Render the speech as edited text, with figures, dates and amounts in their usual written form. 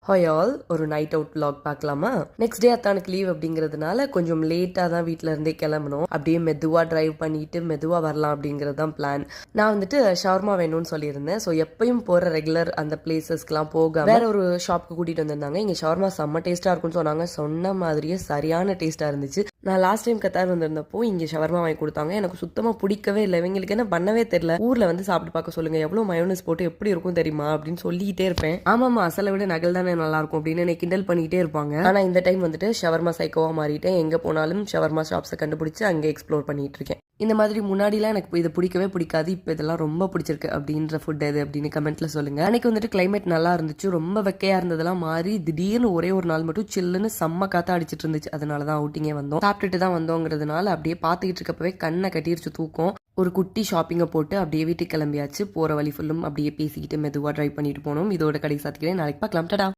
Hi all, ஒரு night out vlog பார்க்கலாமா? Next day அத்தானுக்கு leave அப்படிங்கிறதுனால கொஞ்சம் லேட்டாக தான் வீட்டில் இருந்தே கிளம்பணும். அப்படியே மெதுவாக டிரைவ் பண்ணிட்டு மெதுவாக வரலாம் அப்படிங்கிறது தான் பிளான். நான் வந்துட்டு ஷவர்மா வேணும்னு சொல்லியிருந்தேன். ஸோ எப்பயும் போகிற ரெகுலர் அந்த பிளேசஸ்க்குலாம் போக வேற ஒரு ஷாப்புக்கு கூட்டிகிட்டு வந்திருந்தாங்க. இங்கே ஷவர்மா செம்ம டேஸ்ட்டாக இருக்கும்னு சொன்னாங்க. சொன்ன மாதிரியே சரியான டேஸ்ட்டாக இருந்துச்சு. நான் லாஸ்ட் டைம் கத்தார் வந்திருந்தப்போ இங்கே ஷவர்மா வாங்கி கொடுத்தாங்க. எனக்கு சுத்தமாக பிடிக்கவே இல்லை. இவங்களுக்கு என்ன பண்ணவே தெரியல. ஊரில் வந்து சாப்பிட்டு பார்க்க சொல்லுங்க, எவ்வளோ மயோனஸ் போட்டு எப்படி இருக்கும் தெரியுமா அப்படின்னு சொல்லிக்கிட்டே இருப்பேன். ஆமாம்மா, அசலை விட நகல் தானே நல்லா இருக்கும் அப்படின்னு என்னை கிண்டல் பண்ணிக்கிட்டே இருப்பாங்க. ஆனால் இந்த டைம் வந்துட்டு ஷவர்மா சைக்கோவா மாறிட்டேன். எங்கே போனாலும் ஷவர்மா ஷாப்ஸை கண்டுபிடிச்சு அங்கே எக்ஸ்ப்ளோர் பண்ணிட்டு இருக்கேன். இந்த மாதிரி முன்னாடிலாம் எனக்கு இது பிடிக்கவே பிடிக்காது. இப்போ இதெல்லாம் ரொம்ப பிடிச்சிருக்கு. அப்படின்ற ஃபுட் எது அப்படின்னு கமெண்ட்ல சொல்லுங்க. அன்னைக்கு வந்துட்டு கிளைமேட் நல்லா இருந்துச்சு. ரொம்ப வெக்கையா இருந்ததெல்லாம் மாறி திடீர்னு ஒரே ஒரு நாள் மட்டும் சில்லுன்னு செம்ம காத்தா அடிச்சிட்டு இருந்துச்சு. அதனால தான் அவுட்டிங்கே வந்தோம். சாப்பிட்டுட்டு தான் வந்தோங்கிறதுனால அப்படியே பார்த்துக்கிட்டு இருக்கப்பவே கண்ணை கட்டிருச்சு தூக்கம். ஒரு குட்டி ஷாப்பிங்கை போட்டு அப்படியே வீட்டுக்கு கிளம்பியாச்சு. போற வழி ஃபுல்லும் அப்படியே பேசிக்கிட்டு மெதுவாக ட்ரைவ் பண்ணிட்டு போனோம். இதோட கடை சாத்திக்கிறேன். நாளைக்கு பார்க்கலாம். டடா.